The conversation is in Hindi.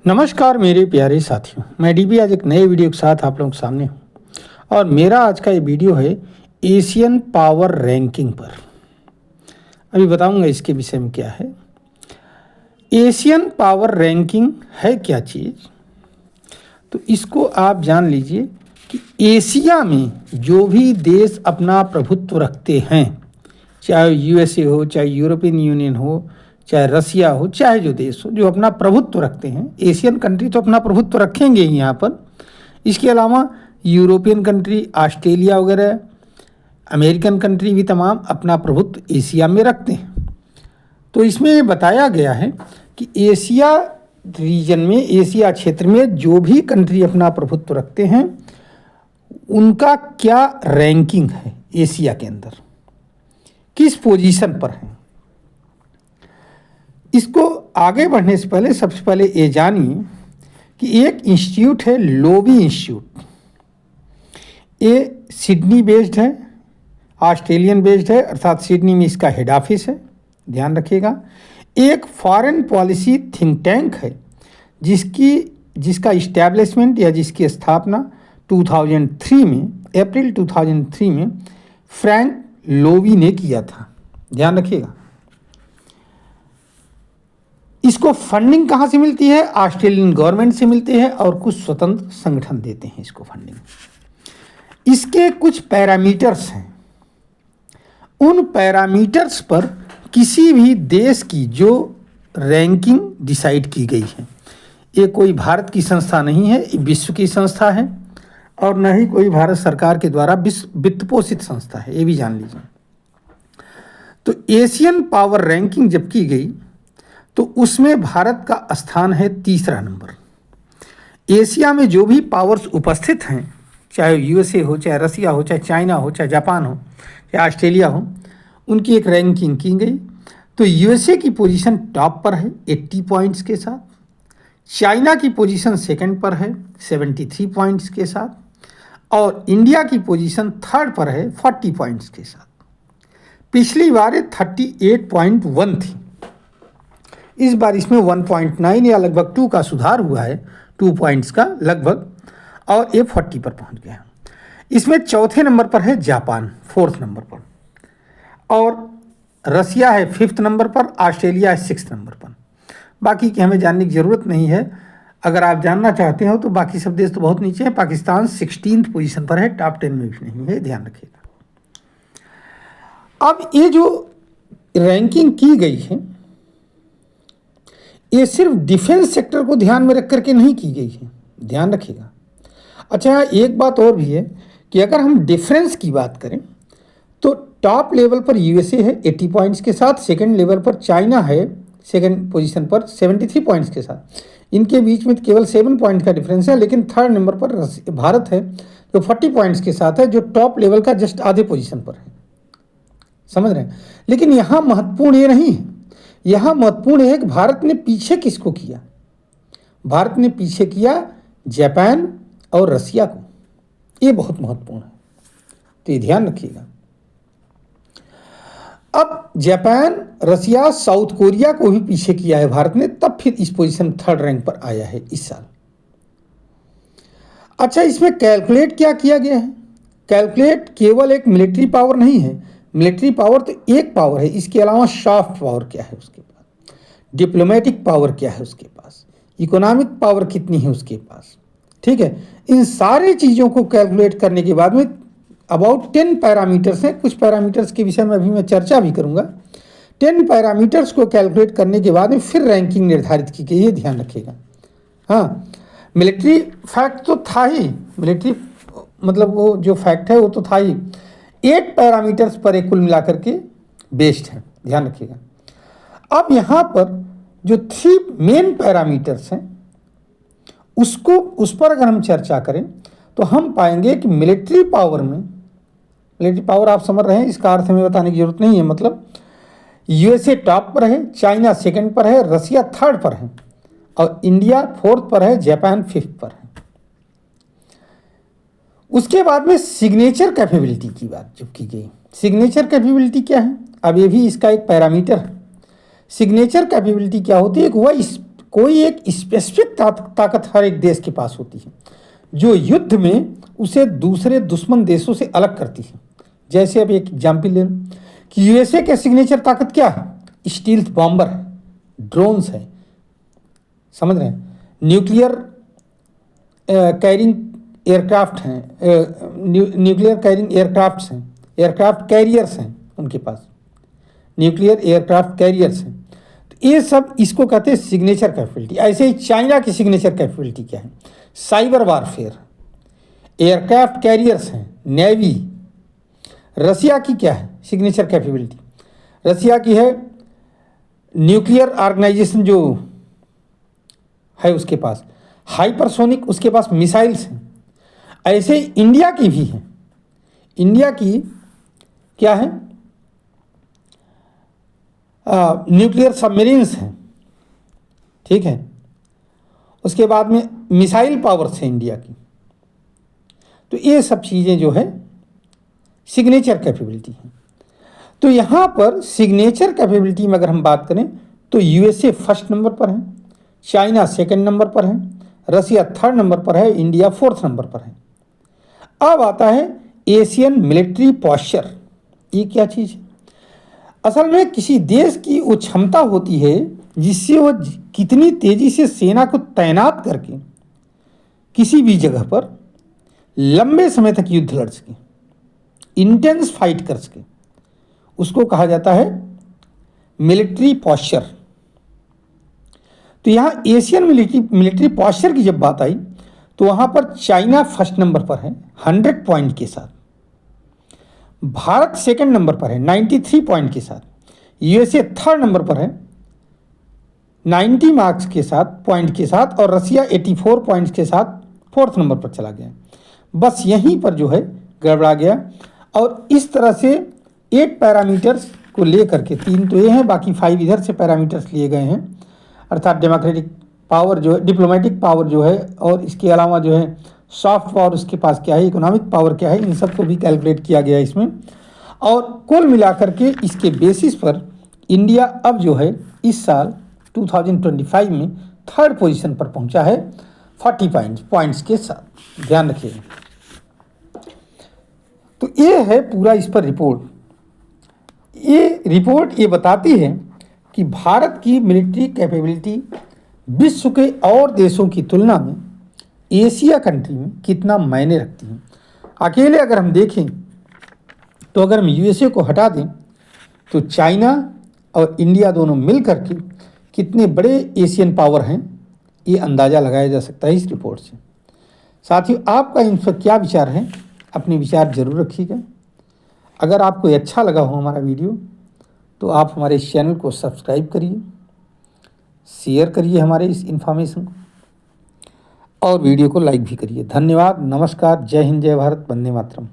नमस्कार मेरे प्यारे साथियों, मैं डीबी आज एक नए वीडियो के साथ आप लोगों के सामने हूँ और मेरा आज का ये वीडियो है एशियन पावर रैंकिंग पर। अभी बताऊंगा इसके विषय में क्या है। एशियन पावर रैंकिंग है क्या चीज़, तो इसको आप जान लीजिए कि एशिया में जो भी देश अपना प्रभुत्व रखते हैं, चाहे यूएसए हो, चाहे यूरोपियन यूनियन हो, चाहे रसिया हो, चाहे जो देश हो जो अपना प्रभुत्व रखते हैं, एशियन कंट्री तो अपना प्रभुत्व रखेंगे ही यहाँ पर। इसके अलावा यूरोपियन कंट्री, ऑस्ट्रेलिया वगैरह, अमेरिकन कंट्री भी तमाम अपना प्रभुत्व एशिया में रखते हैं। तो इसमें बताया गया है कि एशिया रीजन में, एशिया क्षेत्र में जो भी कंट्री अपना प्रभुत्व रखते हैं उनका क्या रैंकिंग है, एशिया के अंदर किस पोजीशन पर है। इसको आगे बढ़ने से पहले सबसे पहले ये जानिए कि एक इंस्टीट्यूट है, लोवी इंस्टीट्यूट। ये सिडनी बेस्ड है, ऑस्ट्रेलियन बेस्ड है, अर्थात सिडनी में इसका हेड ऑफिस है, ध्यान रखिएगा। एक फॉरेन पॉलिसी थिंक टैंक है जिसका इस्टेब्लिशमेंट या जिसकी स्थापना 2003 में, अप्रैल 2003 में फ्रैंक लोवी ने किया था, ध्यान रखिएगा। इसको फंडिंग कहाँ से मिलती है? ऑस्ट्रेलियन गवर्नमेंट से मिलती है और कुछ स्वतंत्र संगठन देते हैं इसको फंडिंग। इसके कुछ पैरामीटर्स हैं, उन पैरामीटर्स पर किसी भी देश की जो रैंकिंग डिसाइड की गई है। ये कोई भारत की संस्था नहीं है, ये विश्व की संस्था है और न ही कोई भारत सरकार के द्वारा वित्त पोषित संस्था है, ये भी जान लीजिए। तो एशियन पावर रैंकिंग जब की गई तो उसमें भारत का स्थान है 3रा नंबर। एशिया में जो भी पावर्स उपस्थित हैं, चाहे यूएसए हो, चाहे रसिया हो, चाहे चाइना हो, चाहे जापान हो, चाहे ऑस्ट्रेलिया हो, उनकी एक रैंकिंग की गई। तो यूएसए की पोजीशन टॉप पर है 80 पॉइंट्स के साथ, चाइना की पोजीशन सेकंड पर है 73 पॉइंट्स के साथ, और इंडिया की पोजीशन थर्ड पर है 40 पॉइंट्स के साथ। पिछली बार 38.1 थी, इस बार इसमें 1.9 या लगभग 2 का सुधार हुआ है, 2 पॉइंट्स का लगभग, और ये 40 पर पहुंच गया। इसमें चौथे नंबर पर है जापान, 4th नंबर पर, और रसिया है 5th नंबर पर, ऑस्ट्रेलिया है 6th नंबर पर। बाकी की हमें जानने की ज़रूरत नहीं है। अगर आप जानना चाहते हो तो बाकी सब देश तो बहुत नीचे हैं। पाकिस्तान 16th पोजीशन पर है, टॉप 10 में भी नहीं है, ध्यान रखिएगा। अब ये जो रैंकिंग की गई है ये सिर्फ डिफेंस सेक्टर को ध्यान में रख करके नहीं की गई है, ध्यान रखिएगा। अच्छा, एक बात और भी है कि अगर हम डिफरेंस की बात करें तो टॉप लेवल पर यूएसए है 80 पॉइंट्स के साथ, सेकंड लेवल पर चाइना है सेकंड पोजीशन पर 73 पॉइंट्स के साथ। इनके बीच में केवल 7 पॉइंट का डिफरेंस है। लेकिन थर्ड नंबर पर भारत है जो 40 पॉइंट्स के साथ है, जो टॉप लेवल का जस्ट आधे पोजीशन पर है, समझ रहे हैं। लेकिन यहाँ महत्वपूर्ण ये नहीं है, यहाँ महत्वपूर्ण है कि भारत ने पीछे किसको किया। भारत ने पीछे किया जापान और रसिया को, ये बहुत महत्वपूर्ण है, तो ये ध्यान रखिएगा। अब जापान, रसिया, साउथ कोरिया को भी पीछे किया है भारत ने, तब फिर इस पोजीशन 3rd रैंक पर आया है इस साल। अच्छा, इसमें कैलकुलेट क्या किया गया है? कैलकुलेट केवल एक मिलिट्री पावर नहीं है, मिलिट्री पावर तो एक पावर है, इसके अलावा सॉफ्ट पावर क्या है उसके पास, डिप्लोमेटिक पावर क्या है उसके पास, इकोनॉमिक पावर कितनी है उसके पास, ठीक है। इन सारी चीज़ों को कैलकुलेट करने के बाद में अबाउट 10 पैरामीटर्स हैं। कुछ पैरामीटर्स के विषय में अभी मैं चर्चा भी करूंगा। 10 पैरामीटर्स को कैलकुलेट करने के बाद में फिर रैंकिंग निर्धारित की गई है, ध्यान रखिएगा। हाँ, मिलिट्री फैक्ट तो था ही, मिलिट्री मतलब वो जो फैक्ट है वो तो था ही। 8 पैरामीटर्स पर एक कुल मिलाकर के बेस्ड है, ध्यान रखिएगा। अब यहाँ पर जो 3 मेन पैरामीटर्स हैं उस पर अगर हम चर्चा करें तो हम पाएंगे कि मिलिट्री पावर में, मिलिट्री पावर आप समझ रहे हैं, इसका अर्थ हमें बताने की जरूरत नहीं है। मतलब यूएसए टॉप पर है, चाइना सेकंड पर है, रसिया 3rd पर है, और इंडिया 4th पर है, जापान 5th पर है। उसके बाद में सिग्नेचर कैपेबिलिटी की बात जब की गई, सिग्नेचर कैपेबिलिटी क्या है? अब ये भी इसका एक पैरामीटर है। सिग्नेचर कैपेबिलिटी क्या होती है? एक कोई एक स्पेसिफिक ताकत हर एक देश के पास होती है जो युद्ध में उसे दूसरे दुश्मन देशों से अलग करती है। जैसे अब एक एग्जाम्पल ले लो कि यूएसए के सिग्नेचर ताकत क्या है? स्टील्थ बॉम्बर, ड्रोन्स है, समझ रहे हैं, न्यूक्लियर कैरिंग एयरक्राफ्ट हैं, न्यूक्लियर कैरिंग एयरक्राफ्ट्स हैं, एयरक्राफ्ट कैरियर्स हैं उनके पास, न्यूक्लियर एयरक्राफ्ट कैरियर्स हैं। तो ये सब इसको कहते हैं सिग्नेचर कैपेबिलिटी। ऐसे ही चाइना की सिग्नेचर कैपेबिलिटी क्या है? साइबर वारफेयर, एयरक्राफ्ट कैरियर्स हैं, नेवी। रसिया की क्या है सिग्नेचर कैपेबिलिटी? रसिया की है न्यूक्लियर ऑर्गेनाइजेशन जो है उसके पास, हाइपरसोनिक उसके पास मिसाइल्स हैं। ऐसे इंडिया की भी है। इंडिया की क्या है? न्यूक्लियर सबमरीन्स हैं, ठीक है। उसके बाद में मिसाइल पावर्स है इंडिया की। तो ये सब चीज़ें जो है सिग्नेचर कैपेबिलिटी है। तो यहाँ पर सिग्नेचर कैपेबिलिटी में अगर हम बात करें तो यूएसए फर्स्ट नंबर पर है, चाइना सेकंड नंबर पर है, रसिया थर्ड नंबर पर है, इंडिया फोर्थ नंबर पर है। अब आता है एशियन मिलिट्री पॉस्चर। ये क्या चीज़ है? असल में किसी देश की वो क्षमता होती है जिससे वो कितनी तेजी से सेना को तैनात करके किसी भी जगह पर लंबे समय तक युद्ध लड़ सके, इंटेंस फाइट कर सके, उसको कहा जाता है मिलिट्री पॉस्चर। तो यहाँ एशियन मिलिट्री पॉस्चर की जब बात आई तो वहाँ पर चाइना फर्स्ट नंबर पर है 100 पॉइंट के साथ, भारत सेकंड नंबर पर है 93 पॉइंट के साथ, यूएसए थर्ड नंबर पर है 90 मार्क्स के साथ, पॉइंट के साथ, और रसिया 84 पॉइंट्स के साथ फोर्थ नंबर पर चला गया। बस यहीं पर जो है गड़बड़ा गया। और इस तरह से 8 पैरामीटर्स को लेकर के, 3 तो ये हैं, बाकी 5 इधर से पैरामीटर्स लिए गए हैं, अर्थात डेमोक्रेटिक पावर जो है, डिप्लोमेटिक पावर जो है, और इसके अलावा जो है सॉफ्ट पावर उसके पास क्या है, इकोनॉमिक पावर क्या है, इन सबको भी कैलकुलेट किया गया इसमें। और कुल मिलाकर के इसके बेसिस पर इंडिया अब जो है इस साल 2025 में थर्ड पोजीशन पर पहुंचा है 40 पॉइंट्स के साथ, ध्यान रखिएगा। तो ये है पूरा इस पर रिपोर्ट। ये रिपोर्ट ये बताती है कि भारत की मिलिट्री कैपेबिलिटी विश्व के और देशों की तुलना में एशिया कंट्री में कितना मायने रखती है। अकेले अगर हम देखें तो अगर हम यूएसए को हटा दें तो चाइना और इंडिया दोनों मिल करके कितने बड़े एशियन पावर हैं, ये अंदाज़ा लगाया जा सकता है इस रिपोर्ट से। साथियों, आपका इन पर क्या विचार है? अपने विचार जरूर रखिएगा। अगर आपको अच्छा लगा हो हमारा वीडियो तो आप हमारे इस चैनल को सब्सक्राइब करिए, शेयर करिए हमारे इस इन्फॉर्मेशन को, और वीडियो को लाइक भी करिए। धन्यवाद, नमस्कार, जय हिंद, जय भारत, वंदे मातरम।